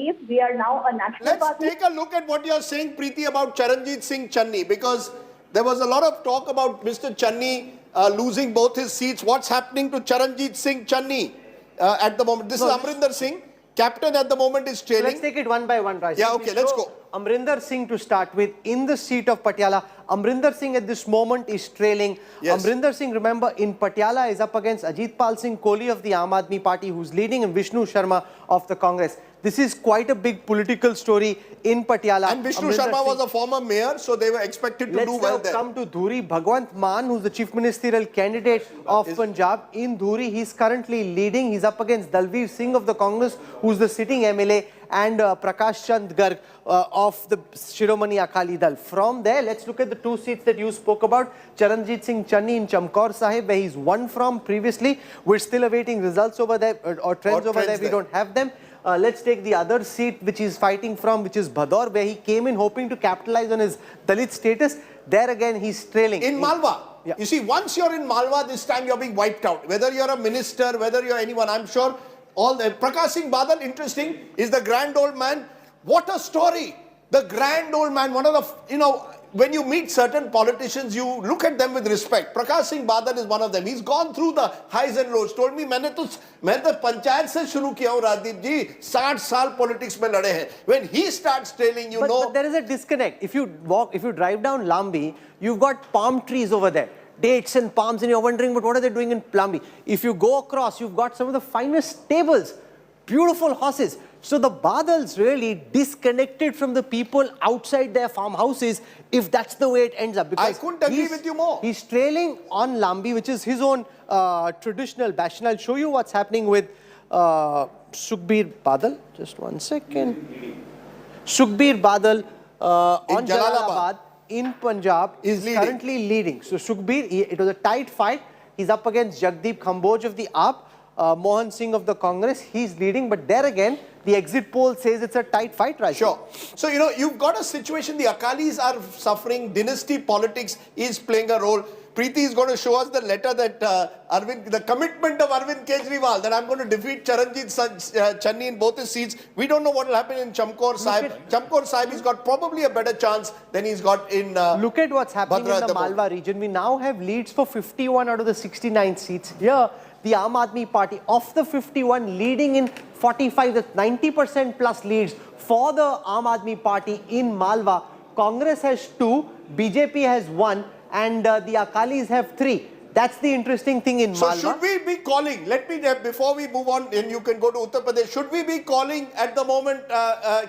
Rajdeep. We are now a national party. Let's take a look at what you're saying, Preeti, about Charanjit Singh Channi, because there was a lot of talk about Mr. Channi losing both his seats. What's happening to Charanjit Singh Channi at the moment? This is Amrinder Singh. Captain at the moment is trailing. So let's take it one by one, Raj. Yeah, okay, let's go. Amrinder Singh to start with in the seat of Patiala. Amrinder Singh at this moment is trailing. Yes. Amrinder Singh, remember, in Patiala is up against Ajit Pal Singh Kohli of the Aam Aadmi Party, who's leading, and Vishnu Sharma of the Congress. This is quite a big political story in Patiala. And Vishnu Sharma was a former mayor, so they were expected to do well there. Let's now come to Dhuri. Bhagwant Mann, who's the chief ministerial candidate of Punjab. In Dhuri, he's currently leading. He's up against Dalveer Singh of the Congress, who's the sitting MLA, and Prakash Chand Garg of the Shiromani Akali Dal. From there, let's look at the two seats that you spoke about. Charanjit Singh Channi in Chamkaur Sahib, where he's won from previously. We're still awaiting results over there, or trends over there. We don't have them. Let's take the other seat which he's fighting from, which is Bhador, where he came in hoping to capitalize on his Dalit status. There again, he's trailing. In Malwa. Yeah. You see, once you're in Malwa, this time you're being wiped out. Whether you're a minister, whether you're anyone, I'm sure all the... Prakash Singh Badal, interesting, is the grand old man. What a story. The grand old man, one of the, when you meet certain politicians, you look at them with respect. Prakash Singh Badal is one of them. He's gone through the highs and lows. Told me, मैं तो पंचायत से शुरू किया हूँ राजदीप जी, 60 साल politics में लड़े हैं. When he starts trailing, you know. But there is a disconnect. If you drive down Lambi, you've got palm trees over there. Dates and palms, and you're wondering, but what are they doing in Lambi? If you go across, you've got some of the finest stables, beautiful horses. So the Badals really disconnected from the people outside their farmhouses, if that's the way it ends up. Because I couldn't agree with you more. He's trailing on Lambi, which is his own traditional bastion. I'll show you what's happening with Sukhbir Badal. Just one second. Sukhbir Badal on Jalalabad in Punjab is currently leading. So Sukhbir, it was a tight fight. He's up against Jagdeep Kamboj of the AAP. Mohan Singh of the Congress, he's leading, but there again, the exit poll says it's a tight fight, right? Sure. So, you've got a situation, the Akalis are suffering, dynasty politics is playing a role. Preeti is going to show us the letter that the commitment of Arvind Kejriwal, that I'm going to defeat Charanjit Channi in both his seats. We don't know what will happen in Chamkaur Sahib. Chamkaur Sahib, he's got probably a better chance than he's got in Look at what's happening in the Malwa region. We now have leads for 51 out of the 69 seats. Here, the Aam Aadmi Party, of the 51, leading in 45, that's 90% plus leads for the Aam Aadmi Party in Malwa. Congress has 2, BJP has 1, and the Akalis have 3. That's the interesting thing in Malwa. So should we be calling, before we move on, and you can go to Uttar Pradesh, should we be calling at the moment,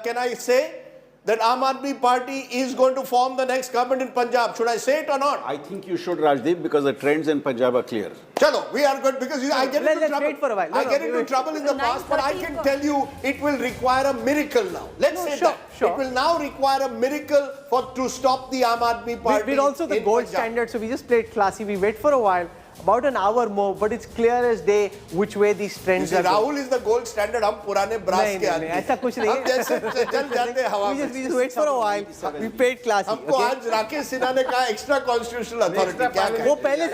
can I say, that Aam Aadmi Party is going to form the next government in Punjab? Should I say it or not? I think you should, Rajdeep, because the trends in Punjab are clear. Chalo, we are good, because I get into trouble. Wait for a while. I get into trouble in the past, but I can tell you it will require a miracle now. Let's say that. It will now require a miracle to stop the Aam Aadmi Party. We're also the gold standard, so we just played classy. We wait for a while. About an hour more, but it's clear as day which way these trends are. Rahul is the gold standard. हम पुराने brass के आदमी. ऐसा कुछ नहीं है. जैसे चल जाते हवा में. We just wait for a while. We played classy. हमको आज राकेश सिन्हा ने कहा extra constitutional authority. क्या करें? वो पहले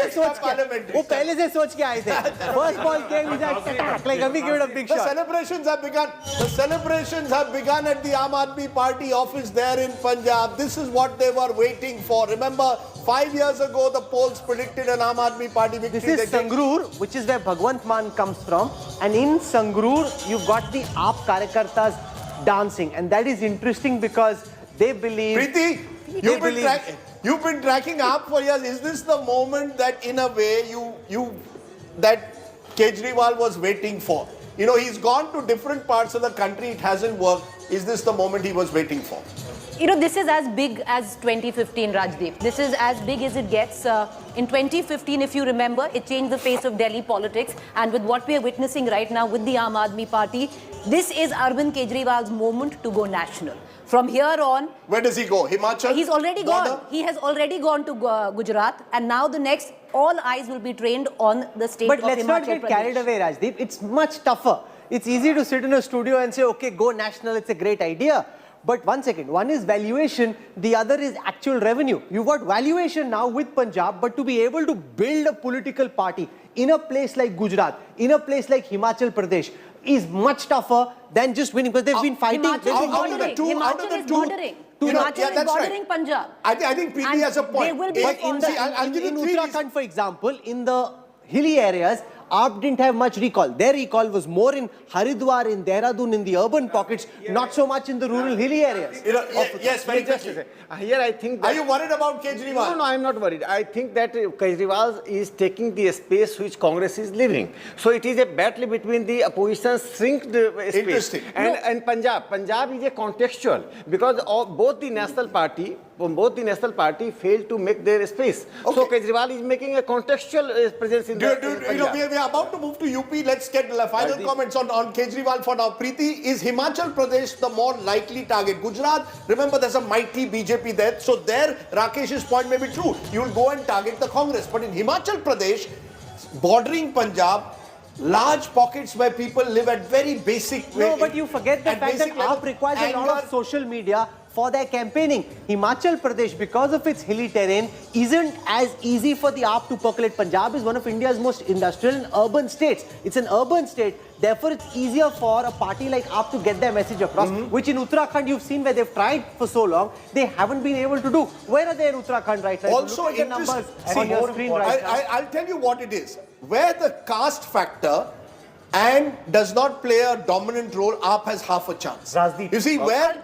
से सोच के आए थे. First ball came, he said, like let me give it a big shot. The celebrations have begun. The celebrations have begun at the Aam Aadmi Party office there in Punjab. This is what they were waiting for. Remember, 5 years ago, the polls predicted an Aam Aadmi Party victory. This is Sangrur, which is where Bhagwant Mann comes from. And in Sangrur, you've got the AAP Karyakartas dancing. And that is interesting because they believe... Preeti, you've been tracking AAP for years. Is this the moment that, in a way, that Kejriwal was waiting for? He's gone to different parts of the country. It hasn't worked. Is this the moment he was waiting for? This is as big as 2015, Rajdeep. This is as big as it gets. In 2015, if you remember, it changed the face of Delhi politics. And with what we are witnessing right now with the Aam Aadmi Party, this is Arvind Kejriwal's moment to go national. From here on... Where does he go? Himachal? He's already gone. He has already gone to Gujarat. And now the next, all eyes will be trained on the state of Himachal Pradesh. But let's not get carried away, Rajdeep. It's much tougher. It's easy to sit in a studio and say, okay, go national, it's a great idea. But one second, one is valuation, the other is actual revenue. You've got valuation now with Punjab, but to be able to build a political party in a place like Gujarat, in a place like Himachal Pradesh, is much tougher than just winning, because they've been fighting. Himachal they've is been- bordering. out of the Himachal is two- bordering. You know, Himachal yeah, is that's right. bordering Punjab. I think Preeti And has a point. they will be But in, the, I'll give you in three Uttarakhand, for example, in the hilly areas, AAP didn't have much recall. Their recall was more in Haridwar, in Dehradun, in the urban pockets, not so much in the rural hilly areas. You know, yes, very Just quickly. here I think that... Are you worried about Kejriwal? No, I'm not worried. I think that Kejriwal is taking the space which Congress is leaving. So it is a battle between the opposition's shrinked space. Interesting. And Punjab. Punjab is a contextual because of both the national party failed to make their space. So Okay. Kejriwal is making a contextual presence in You know, Punjab. we are about to move to UP. Let's get the final comments on Kejriwal for now. Preeti, is Himachal Pradesh the more likely target? Gujarat, remember there's a mighty BJP there. So there, Rakesh's point may be true. You'll go and target the Congress. But in Himachal Pradesh, bordering Punjab, large pockets where people live at very basic... No, but you forget the at fact that basic level, AAP requires a lot of anger. social media for their campaigning. Himachal Pradesh, because of its hilly terrain, isn't as easy for the AAP to percolate. Punjab is one of India's most industrial and urban states. It's an urban state. Therefore, it's easier for a party like AAP to get their message across, which in Uttarakhand you've seen where they've tried for so long, they haven't been able to do. Where are they in Uttarakhand right now? Also Look at the interesting. numbers on your screen right now. I'll tell you what it is. Where the caste factor and does not play a dominant role, AAP has half a chance. Rajdeep, You see, where...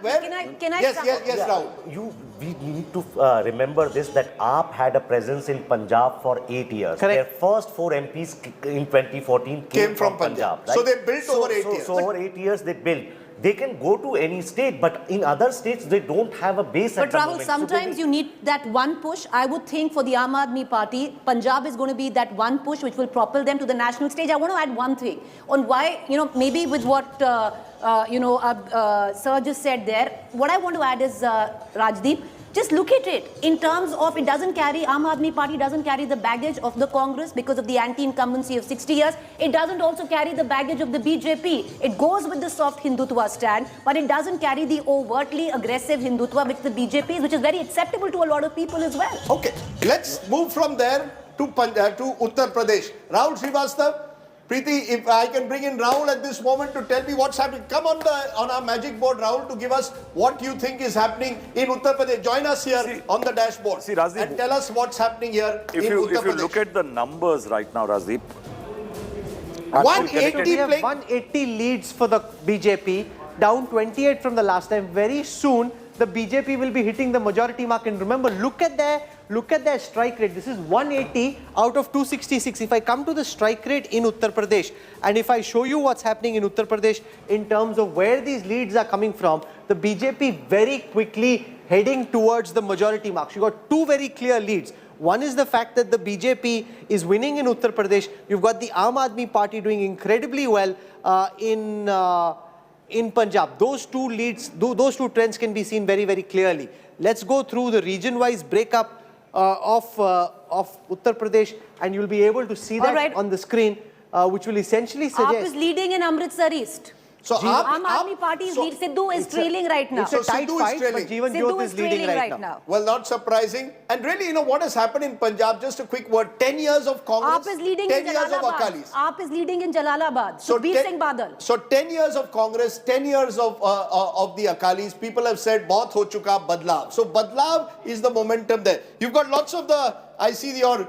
Can I Yes, start? yes, Rahul. We need to remember this, that AAP had a presence in Punjab for 8 years. Correct. Their first 4 MPs in 2014 Came from Punjab. Right? So they built over 8 years. So over 8 years they built. They can go to any state, but in other states they don't have a base But at the Rahul, moment. So they sometimes you need that one push. I would think for the Aam Aadmi Party, Punjab is going to be that one push which will propel them to the national stage. I want to add one thing on why, maybe with what, Sir just said there, what I want to add is, Rajdeep, just look at it in terms of it doesn't carry, Aam Aadmi Party doesn't carry the baggage of the Congress because of the anti-incumbency of 60 years. It doesn't also carry the baggage of the BJP. It goes with the soft Hindutva stand, but it doesn't carry the overtly aggressive Hindutva which the BJP is, which is very acceptable to a lot of people as well. Okay, let's move from there to Uttar Pradesh. Rahul Srivastav, Preeti, if I can bring in Rahul at this moment to tell me what's happening. Come on our magic board, Rahul, to give us what you think is happening in Uttar Pradesh. Join us here on the dashboard Rajdeep, and tell us what's happening here if in you Uttar Pradesh. look at the numbers right now, Rajdeep, 180 We have playing. 180 leads for the BJP, down 28 from the last time. Very soon, the BJP will be hitting the majority mark. And remember, look at their strike rate. This is 180 out of 266. If I come to the strike rate in Uttar Pradesh, and if I show you what's happening in Uttar Pradesh in terms of where these leads are coming from, the BJP very quickly heading towards the majority mark. You got two very clear leads. One is the fact that the BJP is winning in Uttar Pradesh. You've got the Aam Aadmi Party doing incredibly well in Punjab. Those two leads, those two trends can be seen very, very clearly. Let's go through the region-wise breakup of Uttar Pradesh, and you'll be able to see that on the screen, which will essentially AAP suggest... is leading in Amritsar East. So Aam Aadmi Party is leading. Sidhu is trailing right now. It's a tight Sidhu is fight, but trailing. Jeevan Sidhu Jyot is is leading trailing right now. Well, not surprising. And really, what has happened in Punjab, just a quick word, 10 years of Congress, AAP is leading 10 in years of Jalalabad. Akalis. AAP is leading in Jalalabad. Sukhbir Singh Badal. So 10 years of Congress, 10 years of the Akalis, people have said, "Bahut ho chuka badlav." So badlav is the momentum there. You've got lots of I see all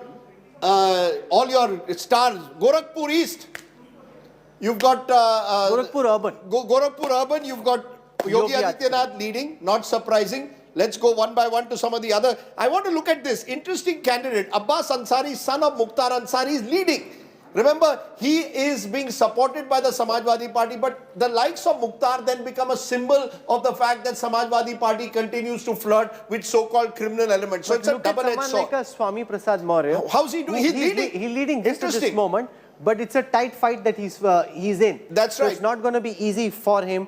your stars. Gorakhpur East. You've got Gorakhpur Urban. Gorakhpur Urban, you've got Yogi Adityanath leading, not surprising. Let's go one by one to some of the other. I want to look at this interesting candidate. Abbas Ansari, son of Mukhtar Ansari, is leading. Remember, he is being supported by the Samajwadi Party, but the likes of Mukhtar then become a symbol of the fact that Samajwadi Party continues to flirt with so-called criminal elements. So it's a double-edged sword. Like a Swami Prasad Maurya. How's he doing? He's leading. He's leading just at this Interesting. moment, but it's a tight fight that he's in. That's so right. It's not going to be easy for him.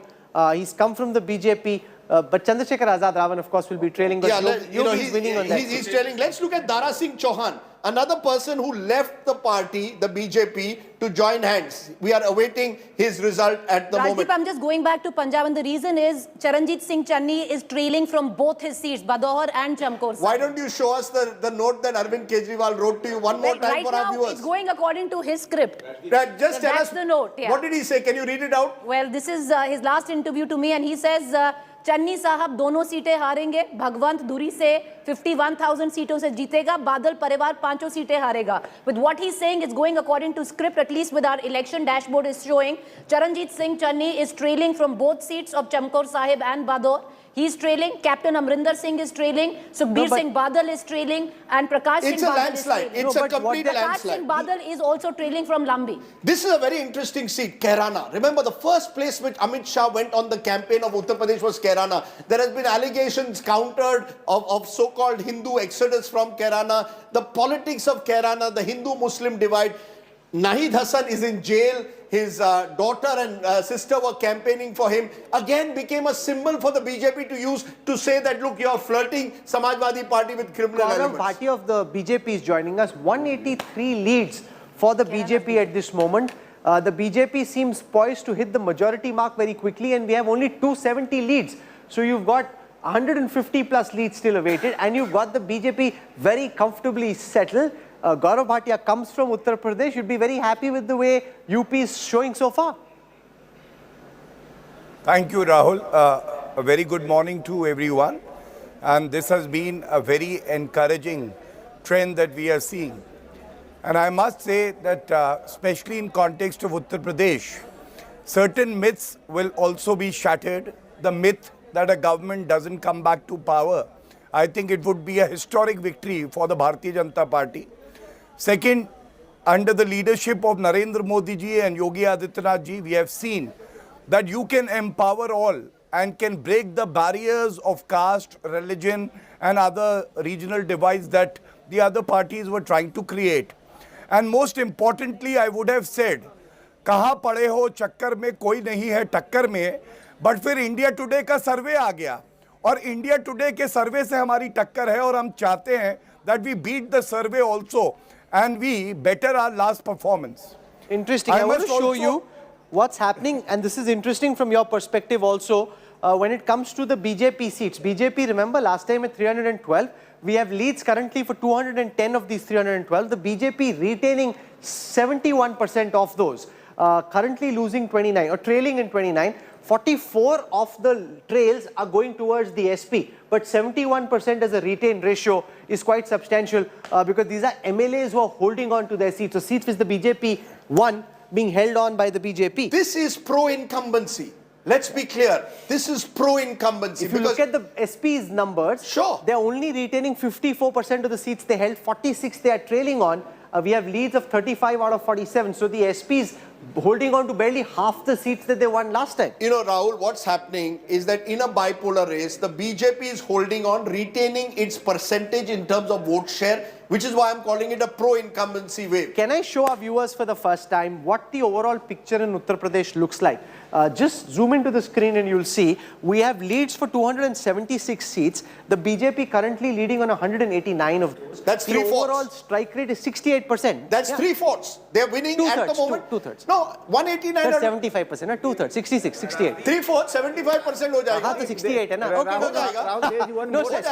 He's come from the BJP, but Chandrasekhar Azad Ravan, of course, will be trailing. But Yeah, Yogi is winning on that. He's trailing. Let's look at Dara Singh Chauhan, another person who left the party, the BJP, to join hands. We are awaiting his result at the Rajdeep, moment. I'm just going back to Punjab, and the reason is Charanjit Singh Channi is trailing from both his seats, Badaur and Chamkaur. Why don't you show us the note that Arvind Kejriwal wrote to you one more time Right for now, our viewers? it's going according to his script. Just tell That's us, the note, yeah. what did he say? Can you read it out? Well, this is his last interview to me, and he says, Channi साहब दोनों सीटें हारेंगे, भगवंत धुरी से 51,000 सीटों से जीतेगा, बादल परिवार 5 सीटें हारेगा. With what he's saying, it's going according to script, at least with our election dashboard is showing. Charanjit Singh Channi is trailing from both seats of Chamkaur Sahib and Badaur. He's trailing. Captain Amrinder Singh is trailing. Sukhbir Singh Badal is trailing. And Prakash Singh Badal is trailing. It's a complete Prakash landslide. Singh Badal is also trailing from Lambi. This is a very interesting seat, Kairana. Remember, the first place which Amit Shah went on the campaign of Uttar Pradesh was Kairana. There has been allegations countered of so-called Hindu exodus from Kairana. The politics of Kairana, the Hindu-Muslim divide. Nahid Hassan is in jail. His daughter and sister were campaigning for him. Again became a symbol for the BJP to use to say that, look, you are flirting Samajwadi Party with criminal elements. Party of the BJP is joining us. 183 leads for the BJP at this moment. The BJP seems poised to hit the majority mark very quickly, and we have only 270 leads. So you've got 150 plus leads still awaited, and you've got the BJP very comfortably settled. Gaurav Bhatia comes from Uttar Pradesh. You'd be very happy with the way UP is showing so far. Thank you, Rahul. A very good morning to everyone. And this has been a very encouraging trend that we are seeing. And I must say that, especially in context of Uttar Pradesh, certain myths will also be shattered. The myth that a government doesn't come back to power, I think it would be a historic victory for the Bharatiya Janata Party. Second, under the leadership of Narendra Modi ji and Yogi Adityanath ji, we have seen that you can empower all and can break the barriers of caste, religion and other regional divides that the other parties were trying to create. And most importantly, I would have said, कहाँ पड़े हो चक्कर में कोई नहीं है टक्कर में, but फिर इंडिया टुडे का सर्वे आ गया और इंडिया टुडे के सर्वे से हमारी टक्कर है और हम चाहते हैं that we beat the survey also and we better our last performance. Interesting. I want to show you what's happening, and this is interesting from your perspective also. When it comes to the BJP seats, BJP, remember last time at 312, we have leads currently for 210 of these 312. The BJP retaining 71% of those, currently losing 29 or trailing in 29. 44 of the trails are going towards the SP, but 71% as a retained ratio is quite substantial because these are MLAs who are holding on to their seats. So seats which the BJP won being held on by the BJP. This is pro-incumbency. Let's be clear. This is pro-incumbency. If you look at the SP's numbers, sure, they're only retaining 54% of the seats they held, 46 they are trailing on. We have leads of 35 out of 47. So the SP's holding on to barely half the seats that they won last time. You know, Rahul, what's happening is that in a bipolar race, the BJP is holding on, retaining its percentage in terms of vote share, which is why I'm calling it a pro-incumbency wave. Can I show our viewers for the first time what the overall picture in Uttar Pradesh looks like? Just zoom into the screen and you'll see we have leads for 276 seats. The BJP currently leading on 189 of those. That's the 3/4. overall strike rate is 68%. That's 3/4. They're winning at the moment. Two-thirds. No, 189. That's 75%. No, 2/3. 66, 68. 3/4, 75% हो जाएगा. हाँ तो 68 है ना. हो जाएगा. Rahul, there is one No, more, sir.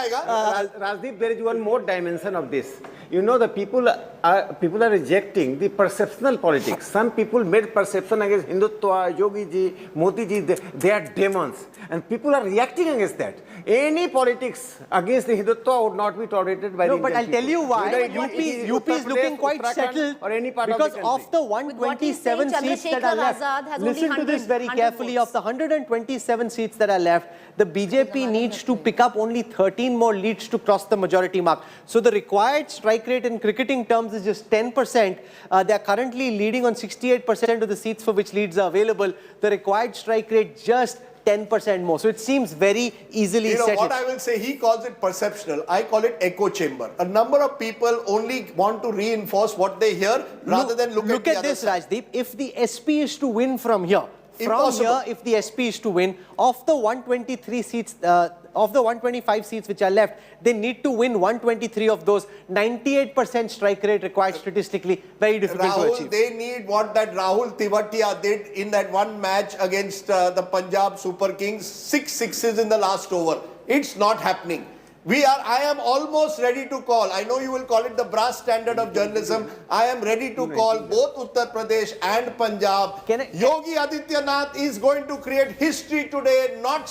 Rajdeep, there is one more dimension of this. You know, the people are rejecting the perceptional politics. Some people made perception against Hindutva, Yogi ji, Modi ji, they are demons. And people are reacting against that. Any politics against the Hindutva would not be tolerated by the No, but Indian I'll tell you people. why. Whether UP is looking quite Uttarakhand, settled or any part because of the the 127 What he's seats saying, that are Chandrasekhar Azad left. has only Listen to this 100 very carefully. votes. Of the 127 seats that are left, the BJP needs to pick up only 13 more leads to cross the majority mark. So the required strike rate in cricketing terms is just 10%. They are currently leading on 68% of the seats for which leads are available. The required strike rate just 10% more. So it seems very easily You know settled. what I will say, he calls it perceptional. I call it echo chamber. A number of people only want to reinforce what they hear rather than look at the other this, side. Rajdeep. If the SP is to win from here, from Impossible. here, if the SP is to win, of the 123 seats, of the 125 seats which are left, they need to win 123 of those. 98% strike rate required statistically, very difficult to Rahul, achieve. they need what that Rahul Tivatia did in that one match against the Punjab Super Kings. 6 sixes in the last over. It's not happening. I am almost ready to call. I know you will call it the brass standard of journalism. I am ready to call both Uttar Pradesh and Punjab. Yogi Adityanath is going to create history today, not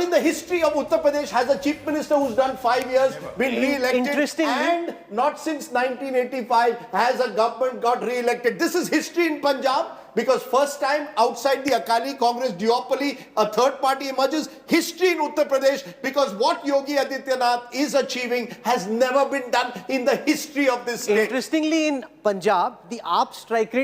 in the history of Uttar Pradesh has a chief minister who's done 5 years, been re-elected, Interestingly, and not since 1985 has a government got re-elected. This is history in Punjab because first time outside the Akali Congress duopoly, a third party emerges. History in Uttar Pradesh because what Yogi Adityanath is achieving has never been done in the history of this state. Interestingly, in Punjab, the AAP strike rate